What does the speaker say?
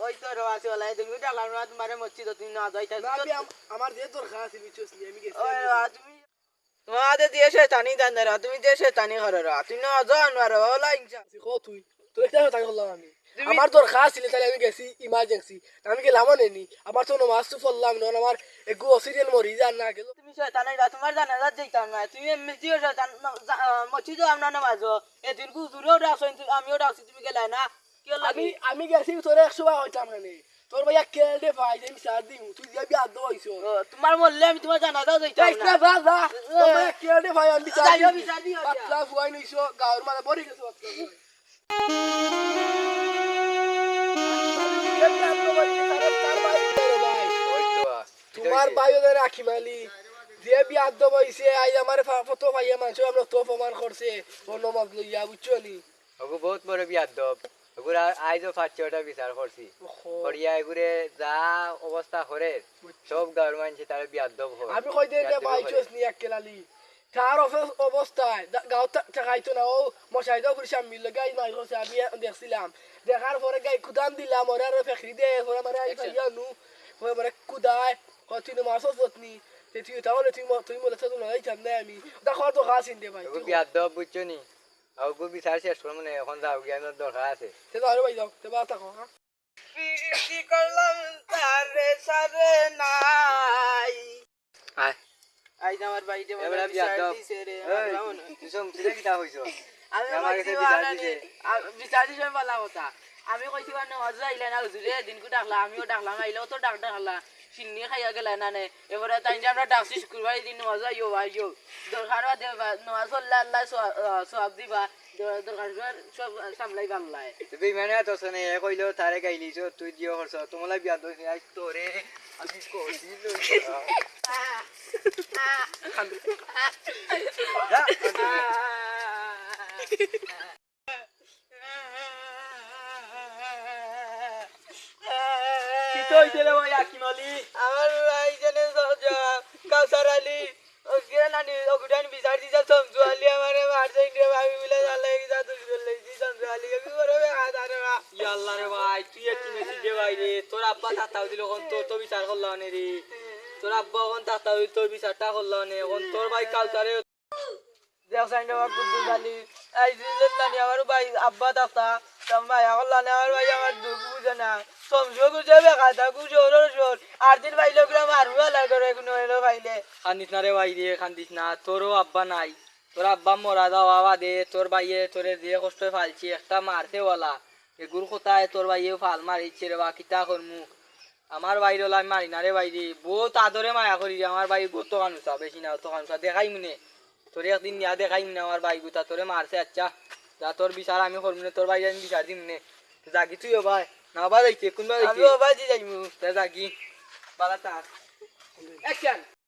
ওই তো রওয়াসি ওলাই তুমি ডাকলাম না তোমারে মসজিদ তুমি না যাইতা না আমি আমার যে দরকার আছে বিচুসলি আমি গেছি ওই তুমি তোমাদের দিয়ে শয়তানি দান্দারা তুমি দিয়ে শয়তানি কররা তুমি না জান মারো ওলা ইনশা কো তুই তোর একটা কথা বললাম আমি আমার দরকার ছিল তাহলে আমি গেছি ইমার্জেন্সি আমি গেলাম নেনি আমার তো নামাজ তো পড়লাম না আমার একটু অসিরিয়াল মরি যান না গেল তুমি শয়তানি না তোমার জানাজা যাইতাম না তুমি এমনি দিও শয়তান মসজিদ আমরা নামাজ এদিন গুজুরও ডাকছেন আমিও ডাকছি তুমি গেলা না কি হলো আমি গেছি তোরে 100 বার হইতাম না তোর ভাইয়া কেডে ভাই আমি সার দিম তুই যাবি আদো হইছো তোমার বললে আমি তোমার জানাজাও যাইতাম না যা যা তোর ভাইয়া কেডে ভাই আমি যাইও বিচার দিও পাতলা ফুয়াই নইছো গাওর মাঝে বড়ি গেছে তোমার ভাইও ধরে রাখি মালি যে বিয়াদ দবাইছে আই আমার ফটো ভাইয়া মানুষ আমরা তো প্রমাণ করছে অন্য মাছ লইয়া বুঝছো নি ওগো বহুত বড় বিয়াদব ওগুলা আইজও 5-6টা বিচার করছি করিয়া এগুরে যা অবস্থা করে সব গাঁর মানুষ তার বিয়াদব হয় আমি কই দেই যে ভাই চোস নি একলালি তার অবস্থায় গাঁও টাকাইতো না ও মশাইদা পুলিশ আমি লাগাই নাই করছে আমি দেখছিলাম দেখার পরে গাই কুদান দিলাম ওরে আর ফেখরি দে ওরে মানে আই ভাইয়া নু ওরে মানে কুদায় কতদিন মাসও পত্নী তুই তাহলে তুই মনে তো না যাইতাম না আমি দেখো তো খাসিন দে ভাই ওগো বিয়াদব বুঝছো নি ওগো বিচার শেষ করব না এখন যাও জ্ঞানের দরকার আছে তে দাও ভাই যাও তে বাতা কো হ্যাঁ পিরিতি করলাম তারে সারে নাই আয় আই আমার বাইতে এবারে বলে বিচার বিয়াদব দিছে রে তুই সব মিলে কিটা হইছো আমি আমার কইছি কাছে বিচার বানানি দিছে বিচার দিছে বলা কথা আমি কইছি না হজ আইলা না হুজুরে দিনকু ডাকলা আমিও ডাকলাম আইলাও তো ডাকলা চিন্নি খাইয়া গেল না নে এবারে তাই যে আমরা ডাকছি শুক্রবার দিন নওয়াজ আইও ভাইও দরকার দেবা নওয়াজ আল্লাহ সওয়াব দিবা দরকার সব সামলাই বাংলায় তুই মানে তো শুনে এ কইলো তারে গাইলিছো তুই দিও করছ তোমালা বিয়াদ হইছে আই তোরে আমি কইছি আমার ভাই জানে কাউসার আলী ওকে নানি ওগুটান বিচার দিছে সমজু আলী আমারে মারছে ইন্ডিয়া ভাবি মিলে জানলে কি জাদু লইছি সমজু আলী কি করে আরে বা আল্লাহ রে ভাই তুই একটু মেসি দে ভাই রে তোর আব্বা তাতাও দিল কোন তোর তো বিচার করলো নে রে তোর আব্বা কোন তাতাও তোর বিচারটা করলো নে কোন তোর ভাই কালকারে দেখ সাইন্ড আমার গুদু আলী এই দিলেন নানি আমার ভাই আব্বা তাতা ভাই আল্লাহ নে আমার ভাই আমার দুঃখ বুঝে না সমজু গুজে বেকাতা গুজে ওর আর দিন ভাই লোকরা মারবো আলাদা করে কোনো হলো ভাইলে খান্দিস না রে ভাই রে খান্দিস না তোরও আব্বা নাই তোর আব্বা মরা যাওয়া বাদে তোর ভাইয়ে তোরে যে কষ্ট ফালছি একটা মারতে বলা এগুর কোথায় তোর ভাইয়ে ফাল মারিছে রে বা কিতা করমু আমার ভাই রলা আমি মারি না রে ভাই রে বহুত আদরে মায়া করি আমার ভাই গো তো কানুসা বেশি না তো কানুসা দেখাই মনে তোর একদিন নিয়া দেখাই মনে আমার ভাই গুতা তোরে মারছে আচ্ছা যা তোর বিচার আমি করবো না তোর ভাই আমি বিচার দিম নে জাগি তুইও ভাই না বা যাইছে কোনবা আমিও বাজি যাইমু জাগি বালা তার অ্যাকশন